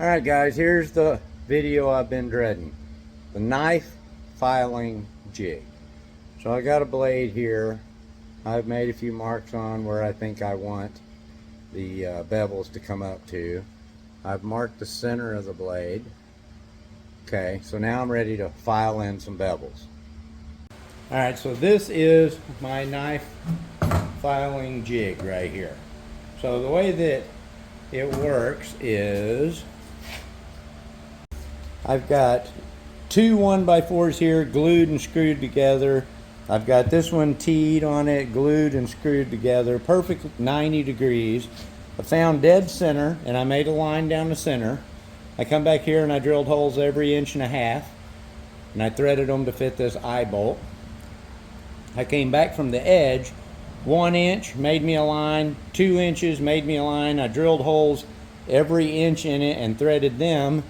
Alright guys, here's the video I've been dreading. The knife filing jig. So I got a blade here. I've made a few marks on where I think I want the bevels to come up to. I've marked the center of the blade. Okay, so now I'm ready to file in some bevels. Alright, so this is my knife filing jig right here. So the way that it works is I've got two 1x4s here glued and screwed together. I've got this one teed on it, glued and screwed together, perfect 90 degrees. I found dead center and I made a line down the center. I come back here and I drilled holes every 1.5 inches and I threaded them to fit this eye bolt. I came back from the edge, 1 inch, made me a line, 2 inches, made me a line. I drilled holes every inch in it and threaded them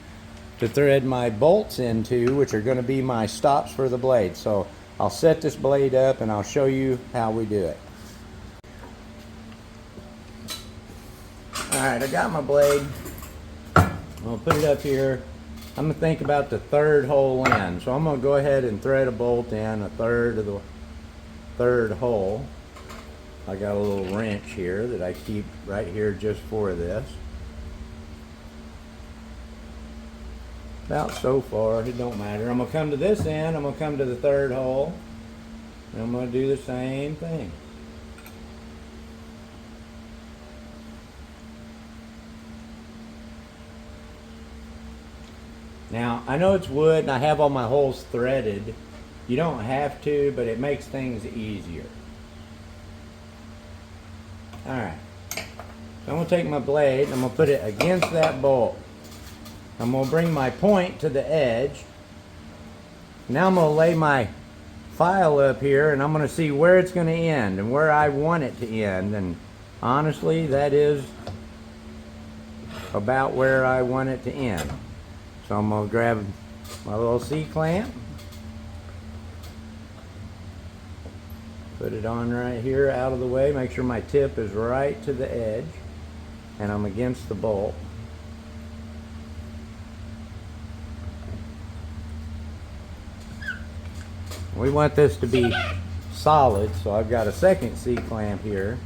to thread my bolts into, which are going to be my stops for the blade. So I'll set this blade up and I'll show you how we do it. Alright, I got my blade. I'm going to put it up here. I'm going to think about the third hole in. So I'm going to go ahead and thread a bolt in a third of the third hole. I got a little wrench here that I keep right here just for this. About so far, it don't matter. I'm going to come to this end, I'm going to come to the third hole, and I'm going to do the same thing. Now, I know it's wood and I have all my holes threaded. You don't have to, but it makes things easier. Alright, so I'm going to take my blade, I'm going to put it against that bolt. I'm going to bring my point to the edge. Now I'm going to lay my file up here and I'm going to see where it's going to end and where I want it to end. And honestly, that is about where I want it to end. So I'm going to grab my little C-clamp, put it on right here out of the way, make sure my tip is right to the edge and I'm against the bolt. We want this to be solid, so I've got a second C-clamp here.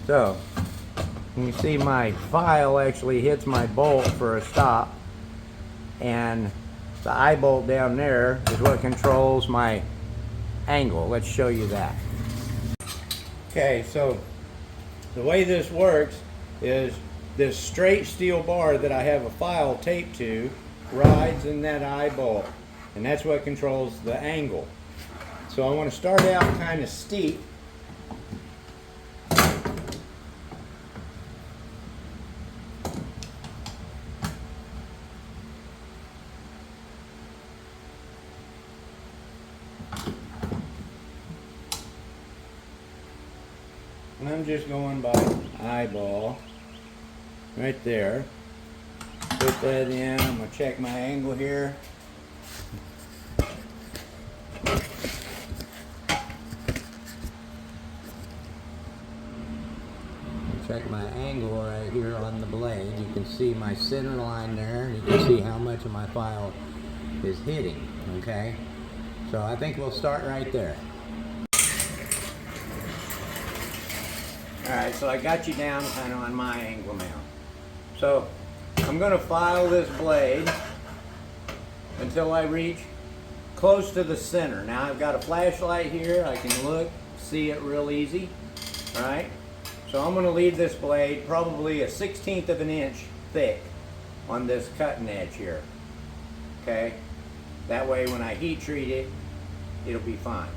So, you see my file actually hits my bolt for a stop, and the eye bolt down there is what controls my angle. Let's show you that. Okay, so the way this works is this straight steel bar that I have a file taped to rides in that eye bolt, and that's what controls the angle. So I want to start out kind of steep. And I'm just going by eyeball right there. Put that in. I'm going to check my angle here. Check my angle right here on the blade. You can see my center line there. You can see how much of my file is hitting. Okay, so I think we'll start right there. Alright, so I got you down kind of on my angle now. So I'm going to file this blade until I reach close to the center. Now I've got a flashlight here. I can look, see it real easy. Alright, so I'm going to leave this blade probably 1/16 of an inch thick on this cutting edge here. Okay, that way when I heat treat it, it'll be fine.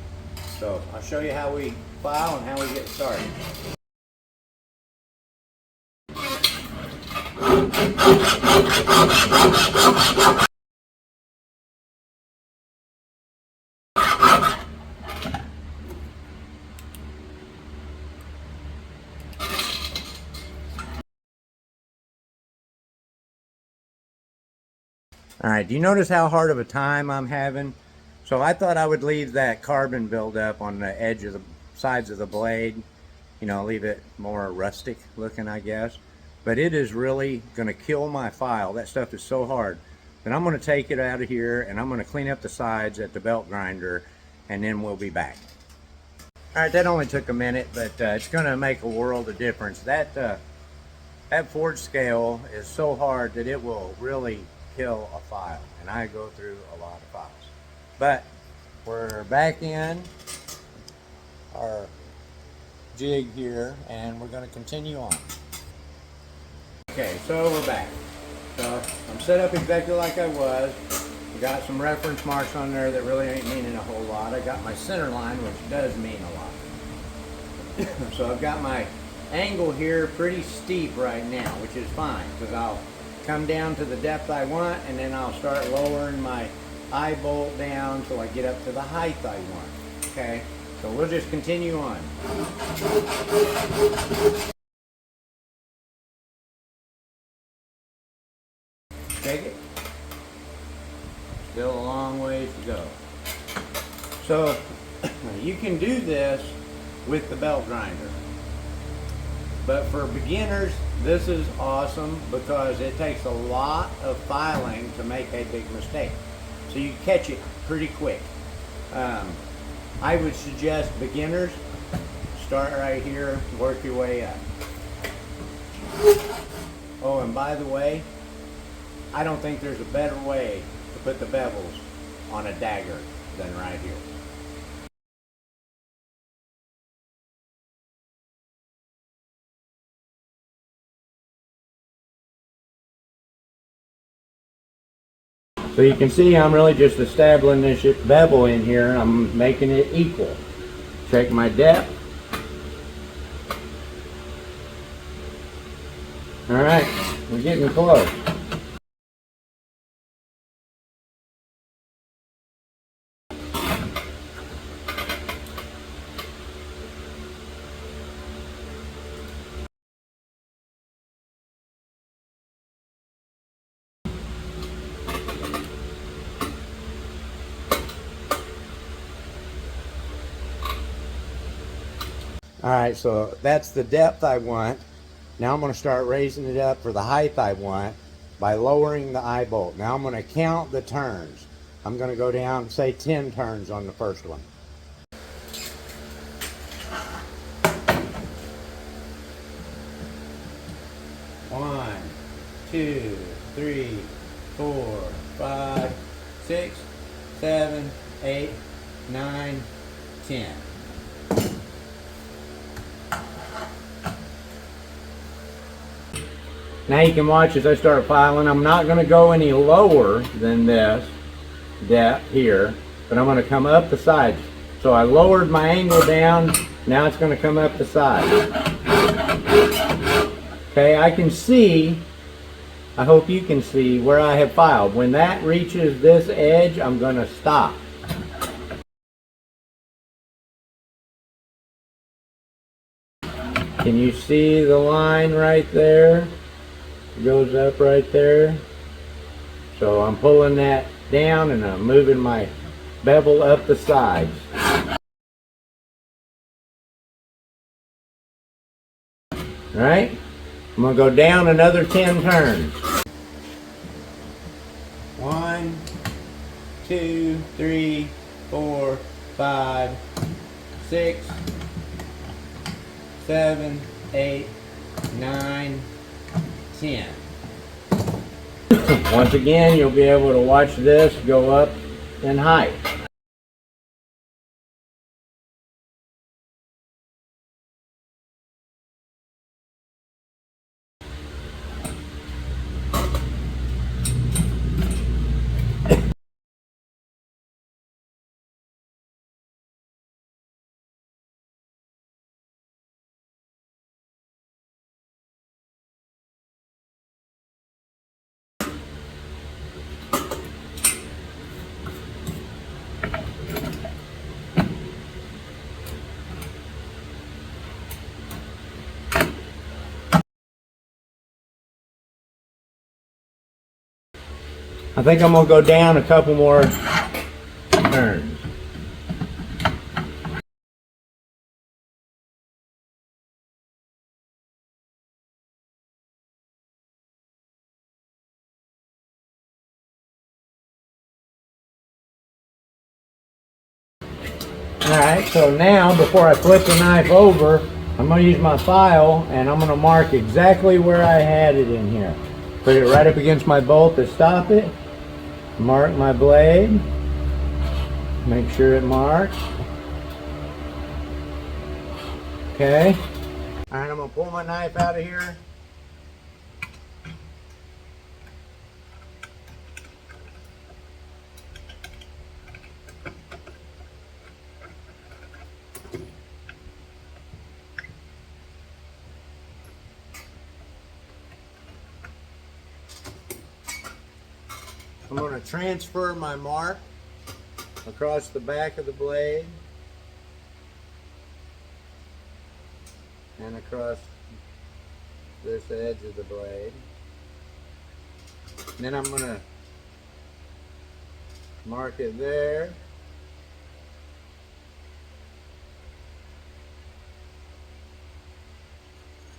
So I'll show you how we file and how we get started. All right, do you notice how hard of a time I'm having? So I thought I would leave that carbon buildup on the edge of the sides of the blade, you know, leave it more rustic looking, I guess. But it is really gonna kill my file. That stuff is so hard. Then I'm gonna take it out of here and I'm gonna clean up the sides at the belt grinder and then we'll be back. All right, that only took a minute, but it's gonna make a world of difference. That forge scale is so hard that it will really kill a file, and I go through a lot of files. But we're back in our jig here, and we're going to continue on. Okay, so we're back. So I'm set up exactly like I was. Got some reference marks on there that really ain't meaning a whole lot. I got my center line, which does mean a lot. So I've got my angle here pretty steep right now, which is fine because I'll come down to the depth I want and then I'll start lowering my eye bolt down till I get up to the height I want. Okay, so we'll just continue on. Take it. Still a long ways to go. So you can do this with the belt grinder. But for beginners, this is awesome because it takes a lot of filing to make a big mistake. So you catch it pretty quick. I would suggest beginners, start right here, work your way up. Oh, and by the way, I don't think there's a better way to put the bevels on a dagger than right here. So you can see I'm really just establishing this bevel in here and I'm making it equal. Check my depth. Alright, we're getting close. Alright, so that's the depth I want. Now I'm going to start raising it up for the height I want by lowering the eye bolt. Now I'm going to count the turns. I'm going to go down, say 10 turns on the first one. 1, 2, 3, 4, 5, 6, 7, 8, 9, 10. Now you can watch as I start filing. I'm not going to go any lower than this depth here, but I'm going to come up the sides. So I lowered my angle down, now it's going to come up the side. Okay, I can see, I hope you can see where I have filed. When that reaches this edge, I'm going to stop. Can you see the line right there? It goes up right there. So I'm pulling that down and I'm moving my bevel up the sides. Alright? I'm going to go down another 10 turns. 1, 2, 3, 4, 5, 6, 7, 8, 9, 10. Once again, you'll be able to watch this go up in height. I think I'm gonna go down a couple more turns. Alright, so now before I flip the knife over, I'm going to use my file and I'm going to mark exactly where I had it in here. Put it right up against my bolt to stop it. Mark my blade. Make sure it marks. Okay. Alright, I'm going to pull my knife out of here. I'm going to transfer my mark across the back of the blade and across this edge of the blade. And then I'm going to mark it there.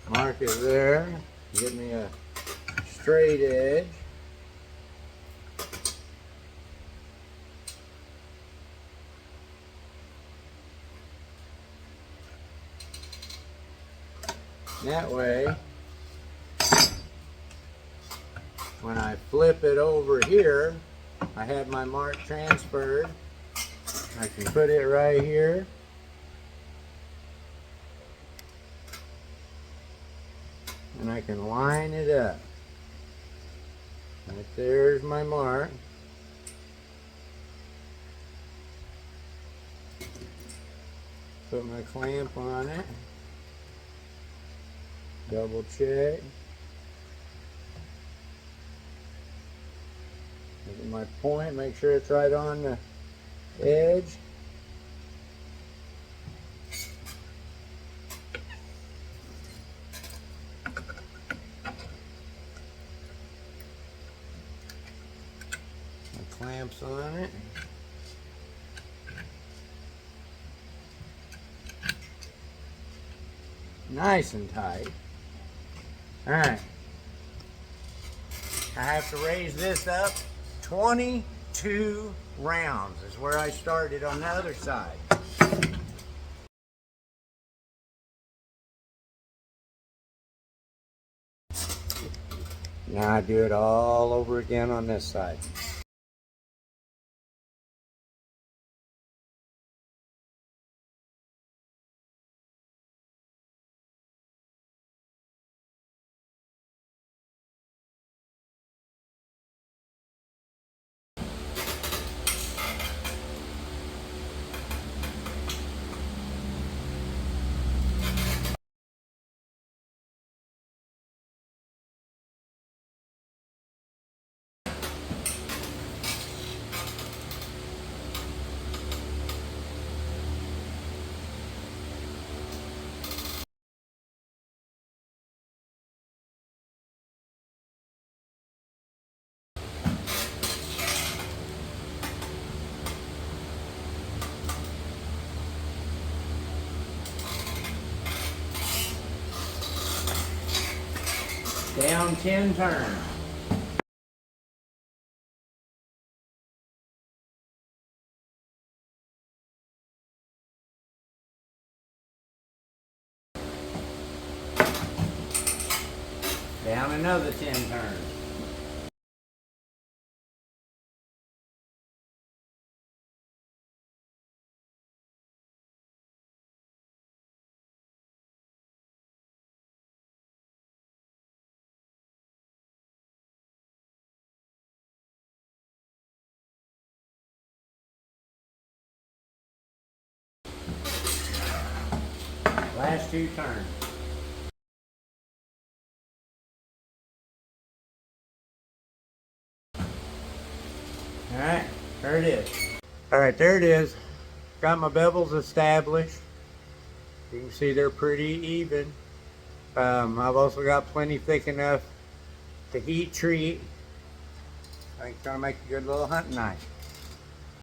Mark it there. Give me a straight edge. That way, when I flip it over here, I have my mark transferred. I can put it right here. And I can line it up. Right there's my mark. Put my clamp on it. Double check. Look at my point, make sure it's right on the edge. My clamps on it. Nice and tight. Alright. I have to raise this up 22 rounds is where I started on the other side. Now I do it all over again on this side. Down 10 turns. Down another 10 turns. Last 2 turns. Alright, there it is. Alright, there it is. Got my bevels established. You can see they're pretty even. I've also got plenty thick enough to heat treat. think it's gonna make a good little hunting knife.